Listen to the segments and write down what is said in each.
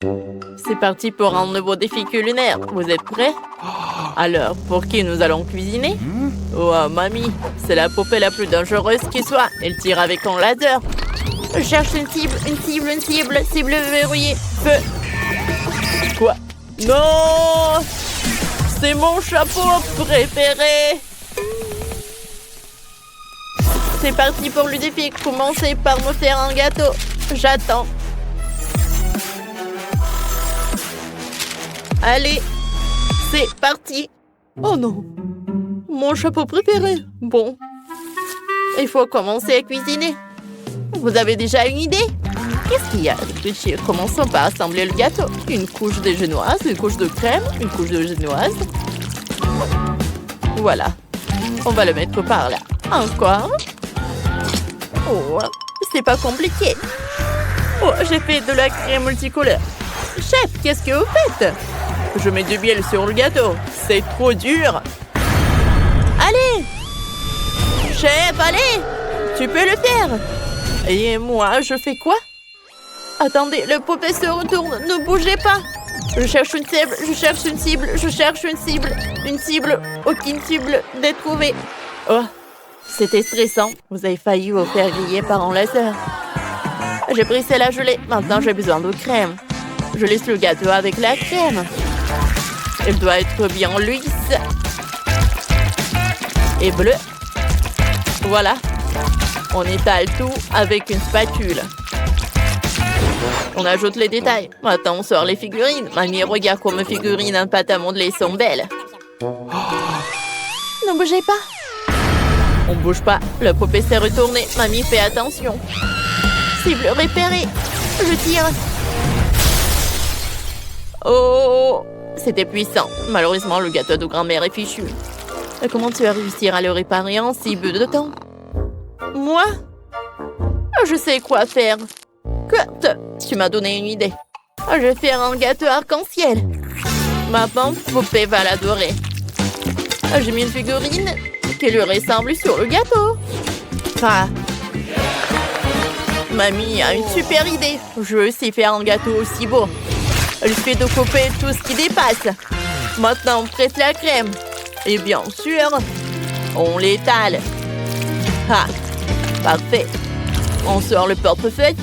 C'est parti pour un nouveau défi culinaire. Vous êtes prêts? Alors, pour qui nous allons cuisiner? Oh, mamie, c'est la poupée la plus dangereuse qui soit. Elle tire avec un laser. Je cherche une cible, cible verrouillée. Feu. Quoi? Non! C'est mon chapeau préféré! C'est parti pour le défi. Commencez par me faire un gâteau. J'attends. Allez, c'est parti. Oh non, mon chapeau préféré. Bon, il faut commencer à cuisiner. Vous avez déjà une idée? Qu'est-ce qu'il y a? Commençons par assembler le gâteau. Une couche de génoise, une couche de crème, une couche de génoise. Voilà, on va le mettre par là. Encore. Oh, c'est pas compliqué. Oh, j'ai fait de la crème multicolore. Chef, qu'est-ce que vous faites? Je mets du miel sur le gâteau. C'est trop dur. Allez! Chef, allez! Tu peux le faire. Et moi, je fais quoi? Attendez, le poupée se retourne. Ne bougez pas. Je cherche une cible, je cherche une cible, je cherche une cible. Une cible. Aucune cible n'est trouvée. Oh, c'était stressant. Vous avez failli vous faire griller par un laser. J'ai brisé la gelée. Maintenant, j'ai besoin de crème. Je laisse le gâteau avec la crème. Elle doit être bien lisse. Et bleue. Voilà. On étale tout avec une spatule. On ajoute les détails. Maintenant, on sort les figurines. Mamie, regarde comme mes figurines en pâte à modeler sont belles. Ne bougez pas. On bouge pas. Le poupée s'est retourné. Mamie, fais attention. Cible repérée. Je tire. Oh, c'était puissant. Malheureusement, le gâteau de grand-mère est fichu. Et comment tu vas réussir à le réparer en si peu de temps? Moi? Je sais quoi faire. Kurt, tu m'as donné une idée. Je vais faire un gâteau arc-en-ciel. Ma pauvre poupée va l'adorer. J'ai mis une figurine qui lui ressemble sur le gâteau. Ah. Mamie a une super idée. Je veux aussi faire un gâteau aussi beau. Il suffit de couper tout ce qui dépasse. Maintenant, on presse la crème. Et bien sûr, on l'étale. Ah, parfait. On sort le portefeuille.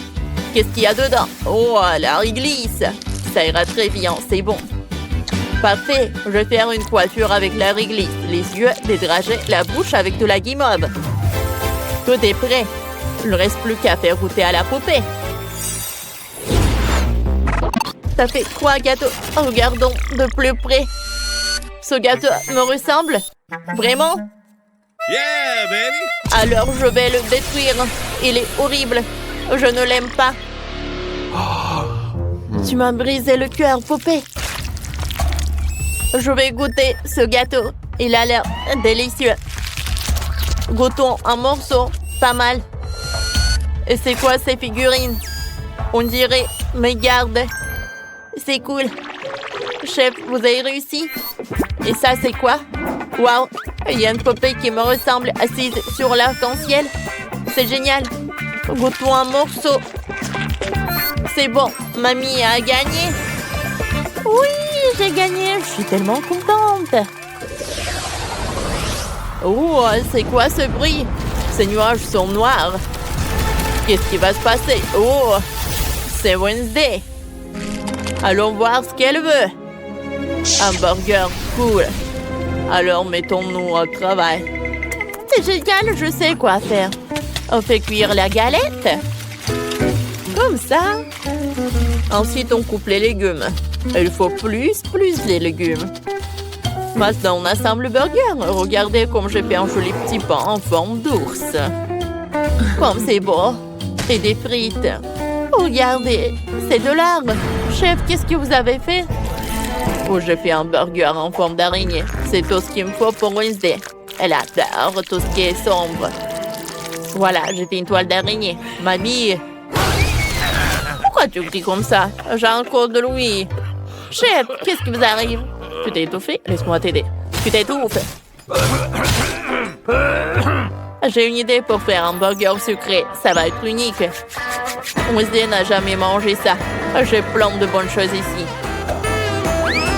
Qu'est-ce qu'il y a dedans? Oh, la réglisse. Ça ira très bien, c'est bon. Parfait. Je vais faire une coiffure avec la réglisse. Les yeux, des dragées, la bouche avec de la guimauve. Tout est prêt. Il ne reste plus qu'à faire goûter à la poupée. Ça fait 3 gâteaux. Regardons de plus près. Ce gâteau me ressemble? Vraiment? Yeah, baby! Alors je vais le détruire. Il est horrible. Je ne l'aime pas. Tu m'as brisé le cœur, poupée. Je vais goûter ce gâteau. Il a l'air délicieux. Goûtons un morceau. Pas mal. Et c'est quoi ces figurines? On dirait mes gardes. C'est cool. Chef, vous avez réussi? Et ça, c'est quoi? Waouh! Il y a une poupée qui me ressemble assise sur l'arc-en-ciel. C'est génial. Goûtons un morceau. C'est bon. Mamie a gagné. Oui, j'ai gagné. Je suis tellement contente. Oh, c'est quoi ce bruit? Ces nuages sont noirs. Qu'est-ce qui va se passer? Oh, c'est Wednesday. Allons voir ce qu'elle veut. Un burger, cool. Alors mettons-nous au travail. C'est génial, je sais quoi faire. On fait cuire la galette. Comme ça. Ensuite, on coupe les légumes. Il faut plus les légumes. Maintenant, on assemble le burger. Regardez comme j'ai fait un joli petit pain en forme d'ours. Comme c'est beau. Et des frites. Regardez, c'est de l'art. Chef, qu'est-ce que vous avez fait? Oh, j'ai fait un burger en forme d'araignée. C'est tout ce qu'il me faut pour Wednesday. Elle adore tout ce qui est sombre. Voilà, j'ai fait une toile d'araignée. Mamie, pourquoi tu cries comme ça? J'ai encore de l'ouïe. Chef, qu'est-ce qui vous arrive? Tu t'es étouffé? Laisse-moi t'aider. Tu t'étouffes. J'ai une idée pour faire un burger sucré. Ça va être unique. Wednesday n'a jamais mangé ça. J'ai plein de bonnes choses ici.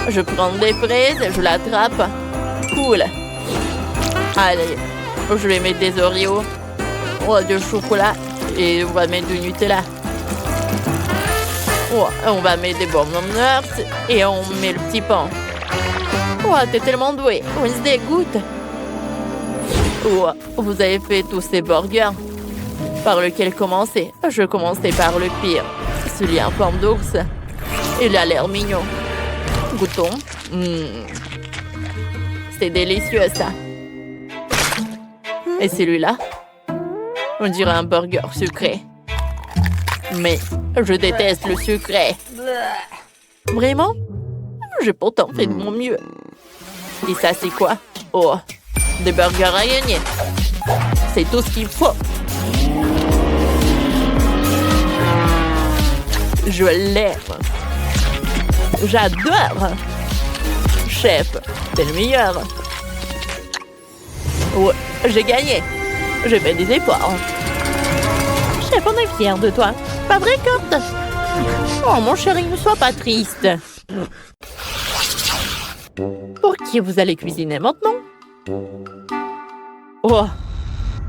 Je prends des fraises, je l'attrape. Cool. Allez, je vais mettre des Oreos. Oh, du chocolat. Et on va mettre du Nutella. Oh, on va mettre des bonbons nuts. Et on met le petit pain. Oh, t'es tellement doué. Wednesday, goûte. Oh, vous avez fait tous ces burgers. Par lequel commencer? Je commençais par le pire. Celui en forme d'ours. Il a l'air mignon. Goûtons. C'est délicieux, ça. Et celui-là? On dirait un burger sucré. Mais je déteste le sucré. Vraiment? J'ai pourtant fait de mon mieux. Et ça, c'est quoi? Oh, des burgers à gagner. C'est tout ce qu'il faut. Je l'aime. J'adore. Chef, t'es le meilleur. Ouais, j'ai gagné. J'ai fait des efforts. Chef, on est fiers de toi. Pas vrai, Kurt? Oh, mon chéri, ne sois pas triste. Pour qui vous allez cuisiner maintenant? Oh,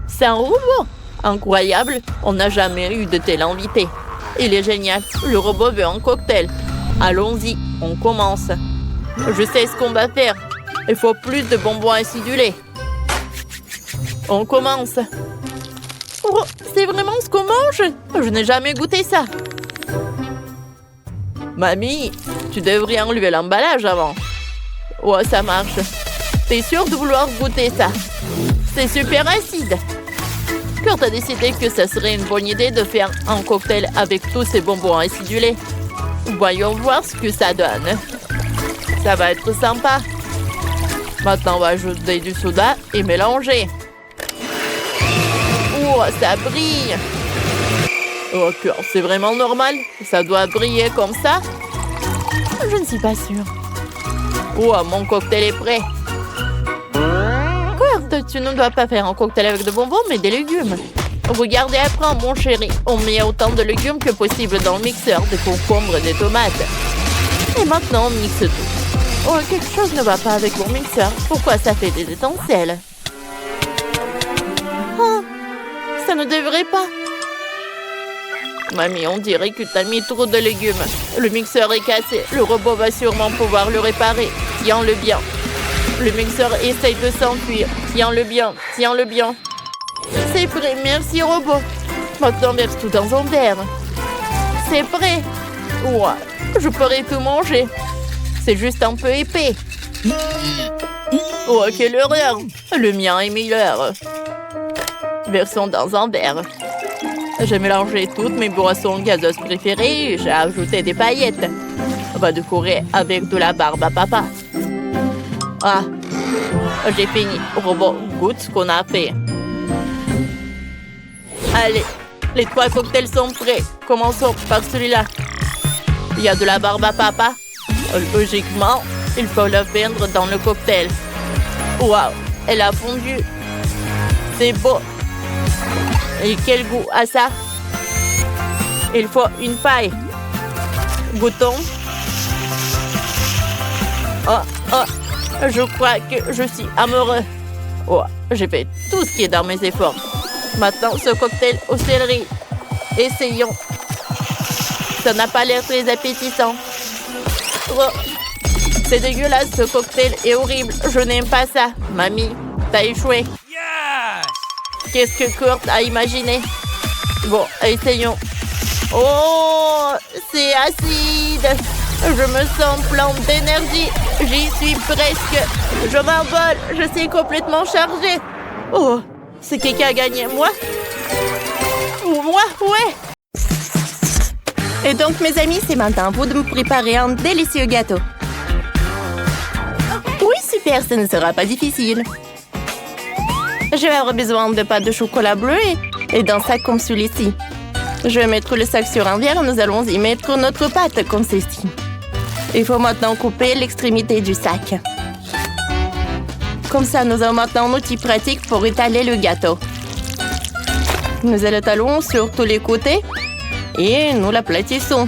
c'est un robot. Incroyable, on n'a jamais eu de tel invité. Il est génial, le robot veut un cocktail. Allons-y, on commence. Je sais ce qu'on va faire. Il faut plus de bonbons acidulés. On commence. Oh, c'est vraiment ce qu'on mange? Je n'ai jamais goûté ça. Mamie, tu devrais enlever l'emballage avant. Oh, ça marche. T'es sûre de vouloir goûter ça? C'est super acide. Kurt a décidé que ça serait une bonne idée de faire un cocktail avec tous ces bonbons acidulés. Voyons voir ce que ça donne. Ça va être sympa. Maintenant, on va ajouter du soda et mélanger. Oh, ça brille. Oh, Kurt, c'est vraiment normal? Ça doit briller comme ça? Je ne suis pas sûre. Oh, mon cocktail est prêt. Kurt, tu ne dois pas faire un cocktail avec de bonbons, mais des légumes. Regardez après, mon chéri. On met autant de légumes que possible dans le mixeur, des concombres, des tomates. Et maintenant, on mixe tout. Oh, quelque chose ne va pas avec mon mixeur. Pourquoi ça fait des étincelles? Oh, ça ne devrait pas. Mamie, on dirait que t'as mis trop de légumes. Le mixeur est cassé. Le robot va sûrement pouvoir le réparer. Tiens-le bien. Le mixeur essaye de s'enfuir. Tiens-le bien. Tiens-le bien. C'est prêt. Merci, robot. Maintenant, verse tout dans un verre. C'est prêt. Ouah, je pourrais tout manger. C'est juste un peu épais. Oh, quelle horreur. Le mien est meilleur. Versons dans un verre. J'ai mélangé toutes mes boissons gazeuses préférées et j'ai ajouté des paillettes. On va décorer avec de la barbe à papa. Ah, j'ai fini. Robot, goûte ce qu'on a fait. Allez, les 3 cocktails sont prêts. Commençons par celui-là. Il y a de la barbe à papa. Logiquement, il faut le fondre dans le cocktail. Waouh, elle a fondu. C'est beau. Et quel goût a ça? Il faut une paille. Goûtons. Oh, oh, je crois que je suis amoureux. Oh, j'ai fait tout ce qui est dans mes efforts. Maintenant, ce cocktail au céleri. Essayons. Ça n'a pas l'air très appétissant. Oh, c'est dégueulasse, ce cocktail est horrible. Je n'aime pas ça. Mamie, t'as échoué. Qu'est-ce que Kurt a imaginé? Bon, essayons. Oh, c'est acide. Je me sens plein d'énergie. J'y suis presque. Je m'envole. Je suis complètement chargée. Oh, c'est qui a gagné? Moi? Moi, ouais. Et donc, mes amis, c'est maintenant à vous de me préparer un délicieux gâteau. Oui, super, ce ne sera pas difficile. Je vais avoir besoin de pâte de chocolat bleu et d'un sac comme celui-ci. Je vais mettre le sac sur un verre et nous allons y mettre notre pâte comme ceci. Il faut maintenant couper l'extrémité du sac. Comme ça, nous avons maintenant un outil pratique pour étaler le gâteau. Nous l'étalons sur tous les côtés et nous l'aplatissons.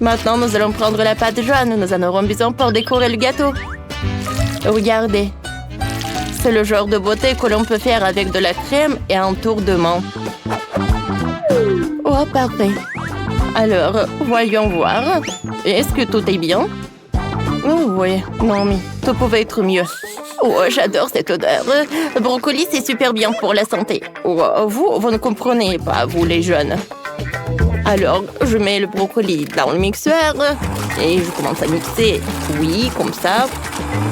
Maintenant, nous allons prendre la pâte jaune. Nous en aurons besoin pour décorer le gâteau. Regardez. C'est le genre de beauté que l'on peut faire avec de la crème et un tour de main. Oh, parfait. Alors, voyons voir. Est-ce que tout est bien? Oh oui, non mais tout pouvait être mieux. Oh, j'adore cette odeur. Le brocoli, c'est super bien pour la santé. Oh, vous ne comprenez pas, vous les jeunes. Alors, je mets le brocoli dans le mixeur et je commence à mixer. Oui, comme ça.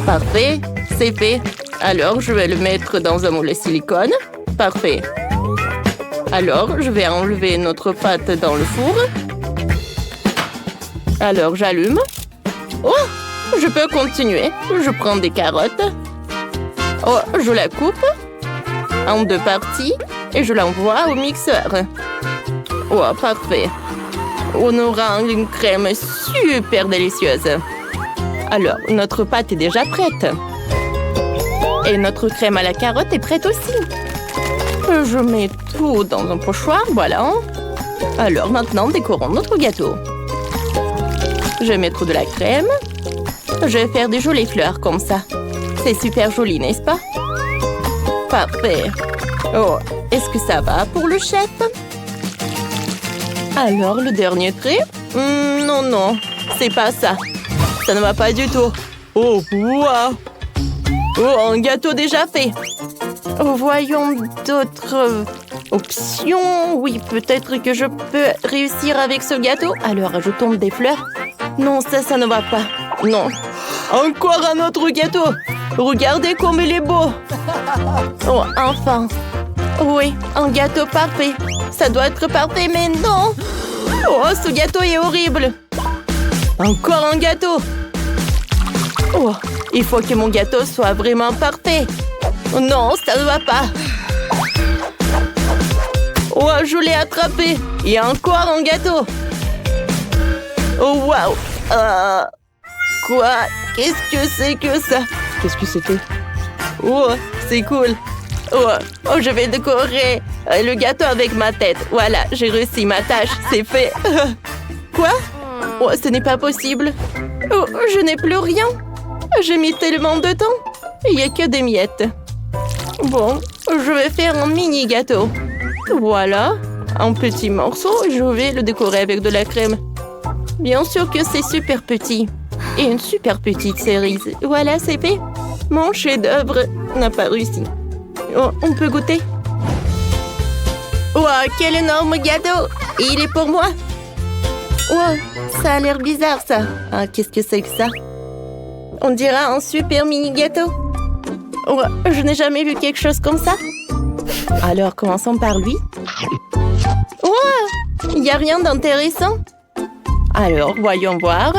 Parfait, c'est fait. Alors, je vais le mettre dans un moule à silicone. Parfait. Alors, je vais enlever notre pâte dans le four. Alors, j'allume. Oh, je peux continuer. Je prends des carottes. Oh, je la coupe en 2 parties et je l'envoie au mixeur. Oh, parfait. On aura une crème super délicieuse. Alors, notre pâte est déjà prête. Et notre crème à la carotte est prête aussi. Je mets tout dans un pochoir, voilà. Alors, maintenant, décorons notre gâteau. Je vais mettre de la crème. Je vais faire des jolies fleurs comme ça. C'est super joli, n'est-ce pas? Parfait. Oh, est-ce que ça va pour le chef? Alors, le dernier trait? Non, non, c'est pas ça. Ça ne va pas du tout. Oh, waouh! Oh, un gâteau déjà fait. Oh, voyons d'autres options. Oui, peut-être que je peux réussir avec ce gâteau. Alors, ajoutons des fleurs. Non, ça ne va pas. Non. Encore un autre gâteau. Regardez comme il est beau. Oh, enfin. Oui, un gâteau parfait. Ça doit être parfait, mais non. Oh, ce gâteau est horrible. Encore un gâteau. Oh, il faut que mon gâteau soit vraiment parfait. Non, ça ne va pas. Oh, je l'ai attrapé. Il y a encore un gâteau. Oh, waouh. Quoi? Qu'est-ce que c'est que ça? Qu'est-ce que c'était? Oh, c'est cool. Oh, je vais décorer le gâteau avec ma tête. Voilà, j'ai réussi ma tâche. C'est fait. Quoi? Oh, ce n'est pas possible. Oh, je n'ai plus rien. J'ai mis tellement de temps. Il n'y a que des miettes. Bon, je vais faire un mini gâteau. Voilà, un petit morceau. Je vais le décorer avec de la crème. Bien sûr que c'est super petit. Et une super petite cerise. Voilà, c'est fait. Mon chef-d'œuvre n'a pas réussi. Oh, on peut goûter. Wow, quel énorme gâteau! Il est pour moi. Wow, ça a l'air bizarre, ça. Ah, qu'est-ce que c'est que ça? On dirait un super mini gâteau. Oh, je n'ai jamais vu quelque chose comme ça. Alors, commençons par lui. Wow, il n'y a rien d'intéressant. Alors, voyons voir.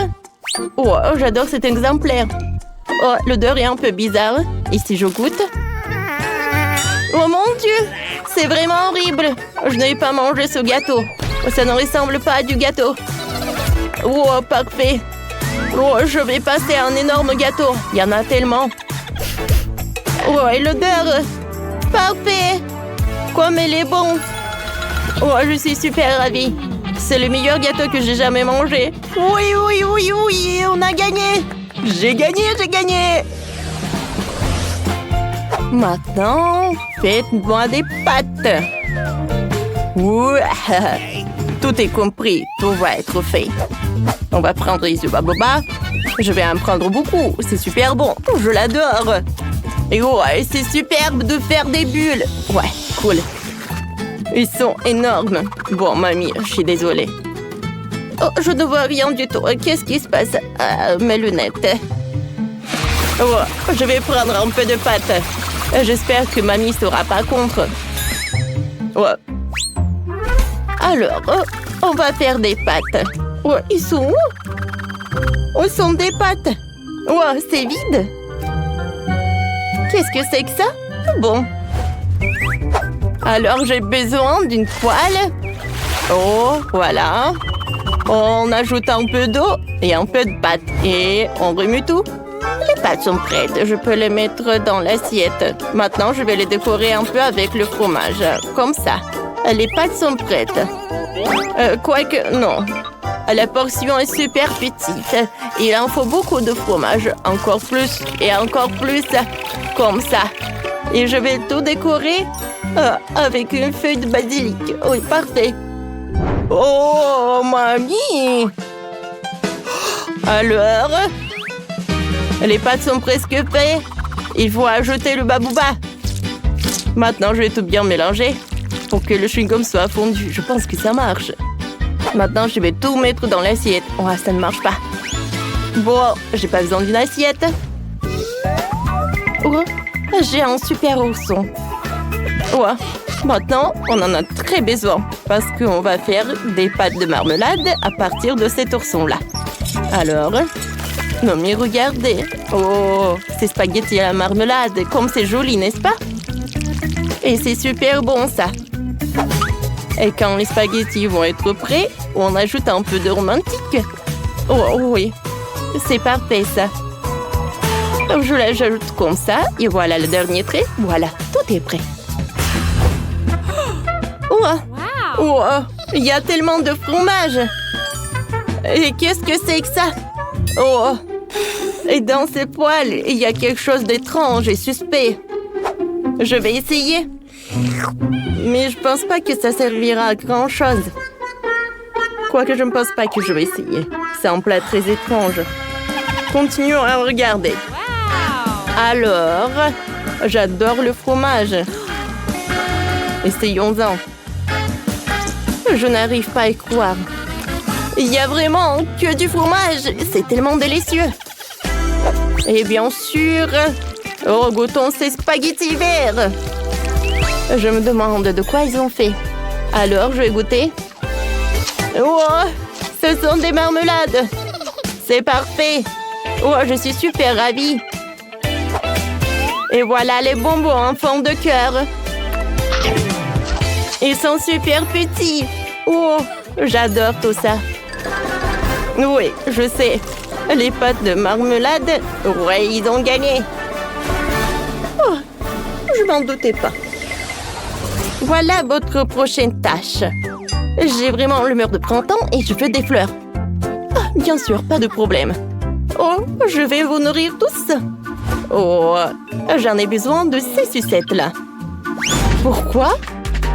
Oh, j'adore cet exemplaire. Oh, l'odeur est un peu bizarre. Et si je goûte? Oh mon Dieu, c'est vraiment horrible. Je n'ai pas mangé ce gâteau. Ça ne ressemble pas à du gâteau. Oh, parfait. Oh, je vais passer à un énorme gâteau. Il y en a tellement. Oh, et l'odeur. Parfait. Comme elle est bon. Oh, je suis super ravie. C'est le meilleur gâteau que j'ai jamais mangé. Oui, oui, oui, oui, on a gagné. J'ai gagné. Maintenant, faites-moi des pâtes. Ouah. Tout est compris, tout va être fait. On va prendre les baobabs. Je vais en prendre beaucoup, c'est super bon, je l'adore. Et ouais, c'est superbe de faire des bulles. Ouais, cool. Ils sont énormes. Bon, mamie, je suis désolée. Oh, je ne vois rien du tout. Qu'est-ce qui se passe? Mes lunettes. Oh, je vais prendre un peu de pâte. J'espère que mamie ne sera pas contre. Oh. Alors, on va faire des pâtes. Oh, ils sont où? Où sont des pâtes? Oh, c'est vide. Qu'est-ce que c'est que ça? Bon. Alors, j'ai besoin d'une poêle. Oh, voilà. On ajoute un peu d'eau et un peu de pâte. Et on remue tout. Les pâtes sont prêtes. Je peux les mettre dans l'assiette. Maintenant, je vais les décorer un peu avec le fromage. Comme ça. Les pâtes sont prêtes. Quoique, non. La portion est super petite. Il en faut beaucoup de fromage. Encore plus et encore plus. Comme ça. Et je vais tout décorer avec une feuille de basilic. Oui, parfait. Oh, mamie! Alors, les pâtes sont presque prêtes. Il faut ajouter le babouba. Maintenant, je vais tout bien mélanger pour que le chewing-gum soit fondu. Je pense que ça marche. Maintenant, je vais tout mettre dans l'assiette. Oh, ça ne marche pas. Bon, j'ai pas besoin d'une assiette. Oh, j'ai un super ourson. Ouais. Maintenant, on en a très besoin parce qu'on va faire des pâtes de marmelade à partir de cet ourson-là. Alors, non mais regardez. Oh, ces spaghettis à la marmelade, comme c'est joli, n'est-ce pas? Et c'est super bon, ça. Et quand les spaghettis vont être prêts, on ajoute un peu de romantique. Oh oui, c'est parfait, ça. Je l'ajoute comme ça, et voilà le dernier trait. Voilà, tout est prêt. Oh, il y a tellement de fromage. Et qu'est-ce que c'est que ça? Oh, et dans ces poils, il y a quelque chose d'étrange et suspect. Je vais essayer. Mais je pense pas que ça servira à grand-chose. Quoique je ne pense pas que je vais essayer. C'est un plat très étrange. Continuons à regarder. Alors, j'adore le fromage. Essayons-en. Je n'arrive pas à y croire. Il y a vraiment que du fromage. C'est tellement délicieux. Et bien sûr, goûtons ces spaghettis verts. Je me demande de quoi ils ont fait. Alors, je vais goûter. Oh, ce sont des marmelades. C'est parfait. Oh, je suis super ravie. Et voilà les bonbons en forme de cœur. Ils sont super petits. Oh, j'adore tout ça. Oui, je sais. Les pâtes de marmelade, ouais, ils ont gagné. Oh, je m'en doutais pas. Voilà votre prochaine tâche. J'ai vraiment l'humeur de printemps et je veux des fleurs. Ah, bien sûr, pas de problème. Oh, je vais vous nourrir tous. Oh, j'en ai besoin de ces sucettes-là. Pourquoi?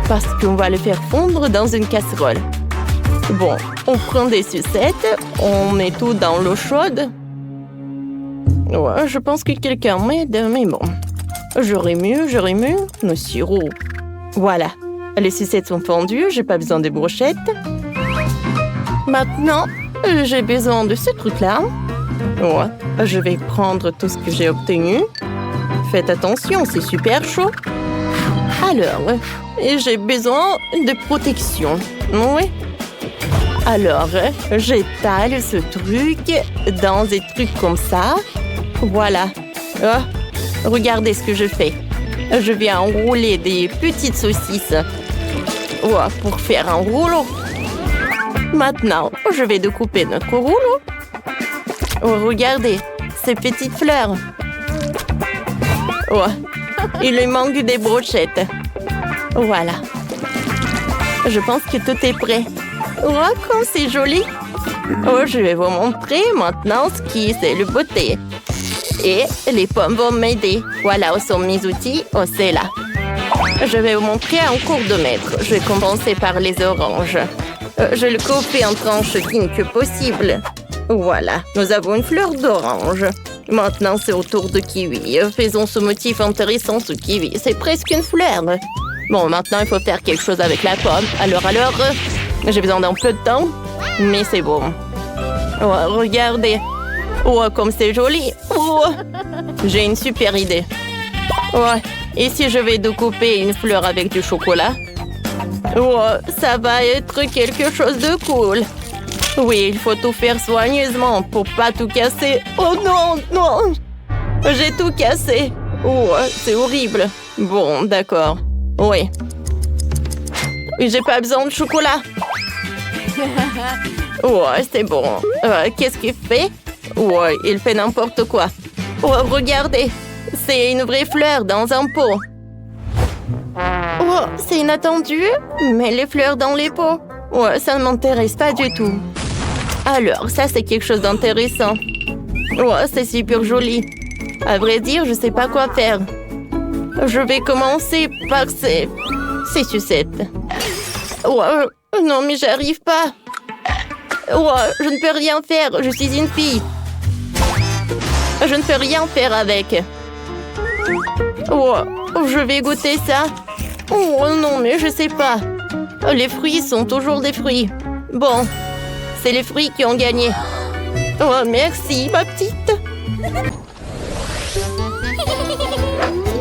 Parce qu'on va le faire fondre dans une casserole. Bon, on prend des sucettes, on met tout dans l'eau chaude. Ouais, je pense que quelqu'un m'aide, mais bon. J'aurais mieux le sirop. Voilà, les sucettes sont fondues, j'ai pas besoin des brochettes. Maintenant, j'ai besoin de ce truc-là. Ouais, je vais prendre tout ce que j'ai obtenu. Faites attention, c'est super chaud. Alors, j'ai besoin de protection. Oui. Alors, j'étale ce truc dans des trucs comme ça. Voilà. Oh, regardez ce que je fais. Je vais enrouler des petites saucisses pour faire un rouleau. Maintenant, je vais découper notre rouleau. Oh, regardez, ces petites fleurs. Oh, il lui manque des brochettes. Voilà. Je pense que tout est prêt. Oh, comme c'est joli. Oh, je vais vous montrer maintenant ce qui c'est le beauté. Et les pommes vont m'aider. Voilà où sont mes outils. Oh, c'est là. Je vais vous montrer en cours de maître. Je vais commencer par les oranges. Je le coupe en tranches fines que possible. Voilà, nous avons une fleur d'orange. Maintenant, c'est au tour de kiwi. Faisons ce motif intéressant sous kiwi. C'est presque une fleur. Bon, maintenant, il faut faire quelque chose avec la pomme. Alors, j'ai besoin d'un peu de temps, mais c'est bon. Oh, regardez. Oh, comme c'est joli. Oh, j'ai une super idée. Ouais, et si je vais découper une fleur avec du chocolat? Oh, ça va être quelque chose de cool. Oui, il faut tout faire soigneusement pour pas tout casser. Oh non, non! J'ai tout cassé. Oh, c'est horrible. Bon, d'accord. Oui. J'ai pas besoin de chocolat. Oh, c'est bon. Qu'est-ce qu'il fait? Oh, il fait n'importe quoi. Oh, regardez. C'est une vraie fleur dans un pot. Oh, c'est inattendu. Mais les fleurs dans les pots. Oh, ça ne m'intéresse pas du tout. Alors, ça, c'est quelque chose d'intéressant. Oh, c'est super joli. À vrai dire, je sais pas quoi faire. Je vais commencer par ces sucettes. Oh, non, mais j'arrive pas. Oh, je ne peux rien faire. Je suis une fille. Je ne peux rien faire avec. Oh, je vais goûter ça. Oh non, mais je sais pas. Les fruits sont toujours des fruits. Bon, c'est les fruits qui ont gagné. Oh, merci, ma petite.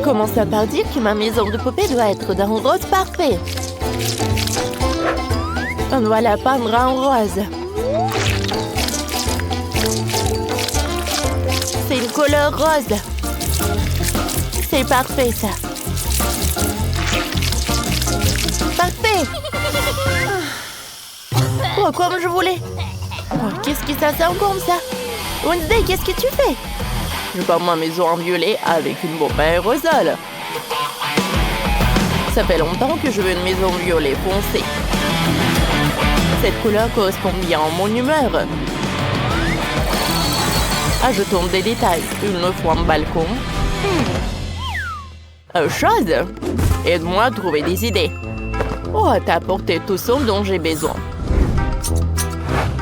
Commence par dire que ma maison de poupée doit être d'un rose parfait. On doit la peindre en rose. C'est une couleur rose. C'est parfait, ça. Parfait. Oh, comme je voulais. Oh, qu'est-ce que ça sent comme ça? Wednesday, qu'est-ce que tu fais? Je peins ma maison en violet avec une bombe aérosol. Ça fait longtemps que je veux une maison violet foncé. Cette couleur correspond bien à mon humeur. Ajoutons des détails. Une fois un balcon. Chose. Aide-moi à trouver des idées. Oh, t'as apporté tout ce dont j'ai besoin.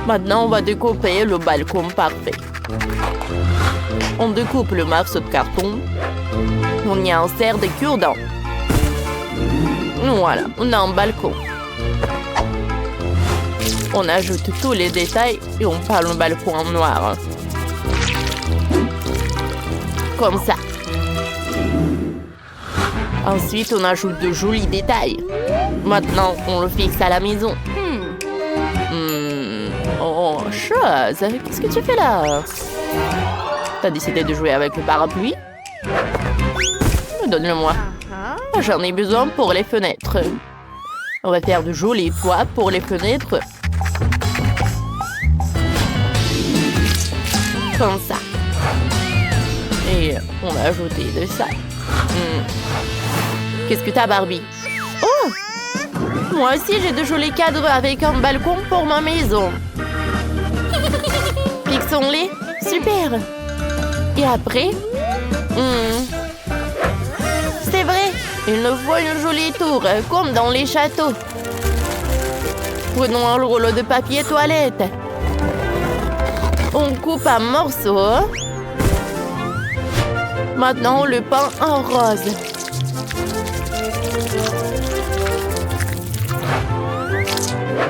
Maintenant, on va découper le balcon parfait. On découpe le morceau de carton. On y insère des cure-dents. Voilà, on a un balcon. On ajoute tous les détails et on peint le balcon en noir. Comme ça. Ensuite, on ajoute de jolis détails. Maintenant, on le fixe à la maison. Oh, chose, qu'est-ce que tu fais là? T'as décidé de jouer avec le parapluie? Donne-le-moi. J'en ai besoin pour les fenêtres. On va faire de jolis toits pour les fenêtres. Comme ça. Et on va ajouter de ça. Qu'est-ce que t'as, Barbie? Oh! Moi aussi, j'ai de jolis cadres avec un balcon pour ma maison. Fixons-les. Super. Et après? C'est vrai. Il nous faut une jolie tour, comme dans les châteaux. Prenons un rouleau de papier toilette. On coupe un morceau. Maintenant, on le peint en rose.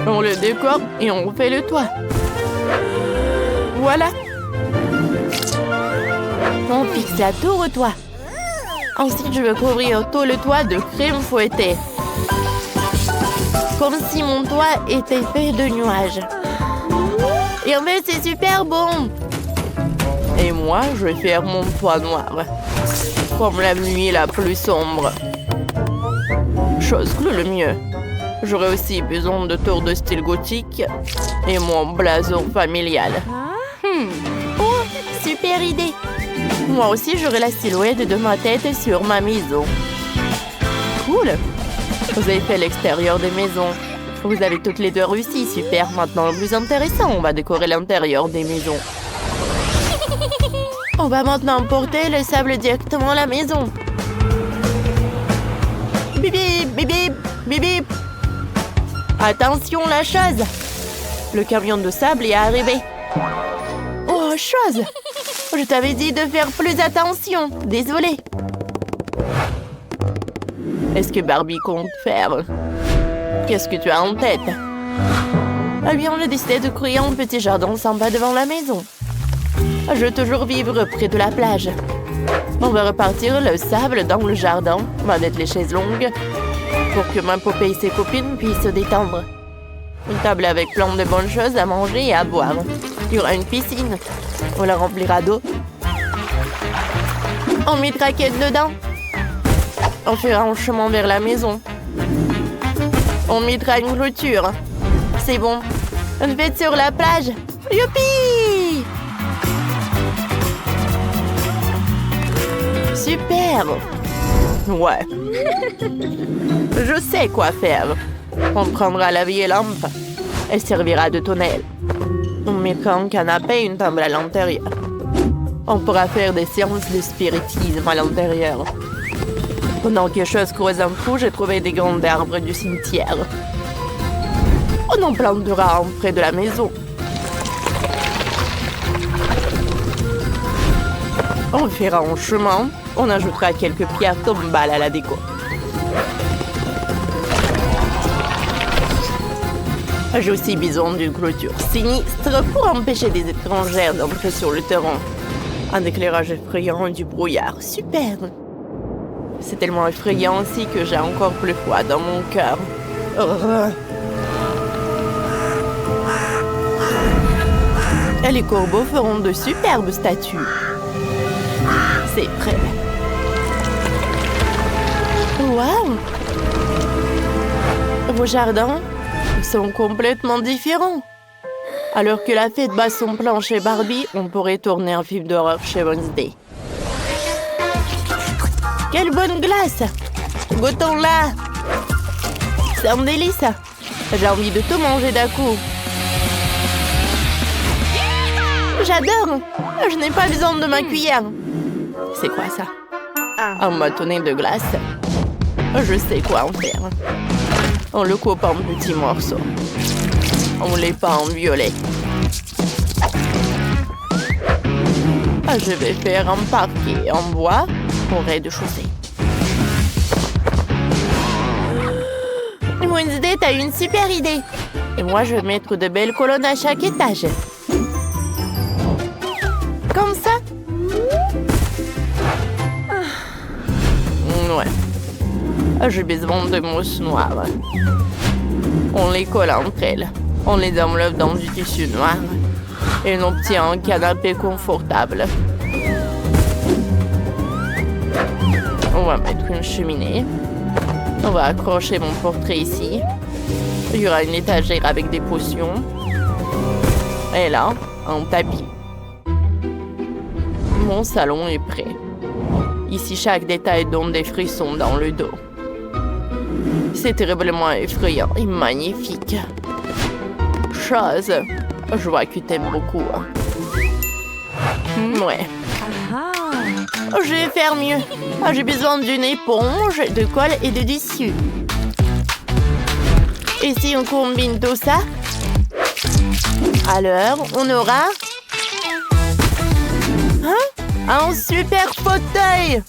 On le décore et on fait le toit. Voilà. On fixe la tour au toit. Ensuite, je vais couvrir tout le toit de crème fouettée. Comme si mon toit était fait de nuages. Et en fait, c'est super bon. Et moi, je vais faire mon toit noir. Comme la nuit la plus sombre. Chose que le mieux. J'aurai aussi besoin de tours de style gothique et mon blason familial. Oh, super idée! Moi aussi, j'aurai la silhouette de ma tête sur ma maison. Cool! Vous avez fait l'extérieur des maisons. Vous avez toutes les deux réussi. Super. Maintenant, le plus intéressant, on va décorer l'intérieur des maisons. On va maintenant porter le sable directement à la maison. Bip bip, bip bip, bip bip. Attention, la chose! Le camion de sable est arrivé. Oh, chose! Je t'avais dit de faire plus attention. Désolée. Est-ce que Barbie compte faire? Qu'est-ce que tu as en tête? Eh bien, on a décidé de créer un petit jardin sympa devant la maison. Je veux toujours vivre près de la plage. On va repartir le sable dans le jardin. On va mettre les chaises longues pour que ma poupée et ses copines puissent se détendre. Une table avec plein de bonnes choses à manger et à boire. Il y aura une piscine. On la remplira d'eau. On mettra Kate dedans. On fera un chemin vers la maison. On mettra une clôture. C'est bon. Une fête sur la plage. Youpi! Super! Ouais. Je sais quoi faire. On prendra la vieille lampe. Elle servira de tonnelle. On mettra un canapé et une table à l'intérieur. On pourra faire des séances de spiritisme à l'intérieur. Pendant que chose creuse un trou, j'ai trouvé des grands arbres du cimetière. On en plantera un près de la maison. On fera un chemin. On ajoutera quelques pierres tombales à la déco. J'ai aussi besoin d'une clôture sinistre pour empêcher des étrangères d'entrer sur le terrain. Un éclairage effrayant et du brouillard. Super! C'est tellement effrayant aussi que j'ai encore plus froid dans mon cœur. Et les corbeaux feront de superbes statues. C'est prêt. Waouh! Vos jardins sont complètement différents. Alors que la fête bat son plan chez Barbie, on pourrait tourner un film d'horreur chez Wednesday. Quelle bonne glace! Goûtons-la! C'est un délice! J'ai envie de tout manger d'un coup. J'adore! Je n'ai pas besoin de ma cuillère. C'est quoi ça? Un bâtonnet de glace. Je sais quoi en faire. On le coupe en petits morceaux. On les peint en violet. Je vais faire un parquet en bois au rez-de-chaussée. Wednesday, t'as une super idée. Et moi, je vais mettre de belles colonnes à chaque étage. Comme ça. Ouais. J'ai besoin de mousses noires. On les colle entre elles. On les enveloppe dans du tissu noir. Et on obtient un canapé confortable. On va mettre une cheminée. On va accrocher mon portrait ici. Il y aura une étagère avec des potions. Et là, un tapis. Mon salon est prêt. Ici, chaque détail donne des frissons dans le dos. C'est terriblement effrayant et magnifique. Chose, je vois que t'aimes beaucoup. Ouais. Je vais faire mieux. J'ai besoin d'une éponge, de colle et de tissu. Et si on combine tout ça, alors on aura un super fauteuil.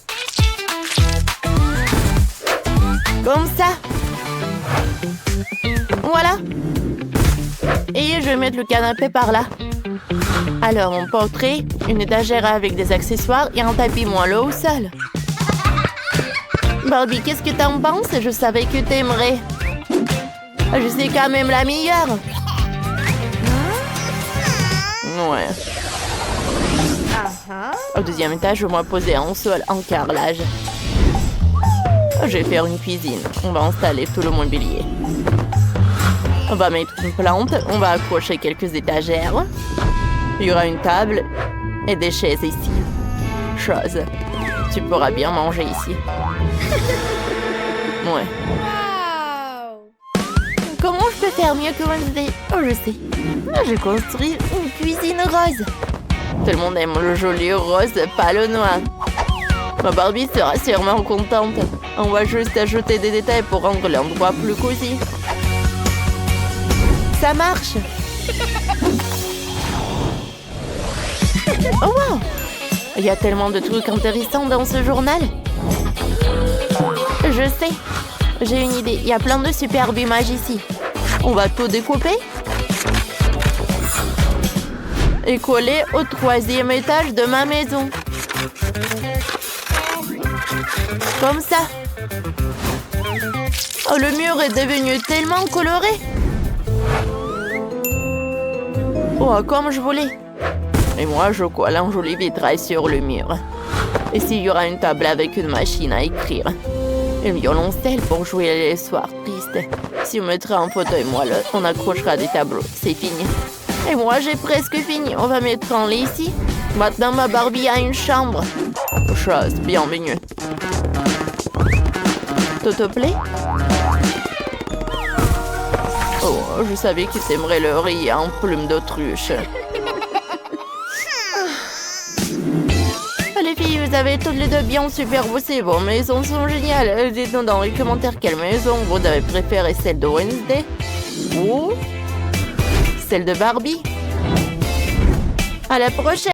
Comme ça. Voilà. Et je vais mettre le canapé par là. Alors, mon portrait, une étagère avec des accessoires et un tapis moelleux au sol. Barbie, qu'est-ce que t'en penses? Je savais que t'aimerais. Je sais quand même la meilleure. Ouais. Au deuxième étage, je vais poser un sol en carrelage. Je vais faire une cuisine. On va installer tout le mobilier. On va mettre une plante. On va accrocher quelques étagères. Il y aura une table et des chaises ici. Chose. Tu pourras bien manger ici. Ouais. Comment je peux faire mieux que Wednesday? Oh, je sais. J'ai construit une cuisine rose. Tout le monde aime le joli rose, pas le noir. Ma Barbie sera sûrement contente. On va juste ajouter des détails pour rendre l'endroit plus cosy. Ça marche. Oh wow! Il y a tellement de trucs intéressants dans ce journal. Je sais. J'ai une idée. Il y a plein de superbes images ici. On va tout découper et coller au 3e étage de ma maison. Comme ça. Oh, le mur est devenu tellement coloré. Oh, comme je voulais. Et moi, je colle un joli vitrail sur le mur. Ici, il y aura une table avec une machine à écrire. Un violoncelle pour jouer les soirs tristes. Si on mettra un fauteuil moelleux, on accrochera des tableaux. C'est fini. Et moi, j'ai presque fini. On va mettre un lit ici. Maintenant, ma Barbie a une chambre. Chose, bienvenue. Tout te plaît? Oh, je savais qu'ils aimeraient le riz en plume d'autruche. Les filles, vous avez toutes les deux bien super bossé. Vos maisons sont géniales. Dites-nous dans les commentaires quelle maison vous avez préféré, celle de Wednesday ou celle de Barbie. À la prochaine!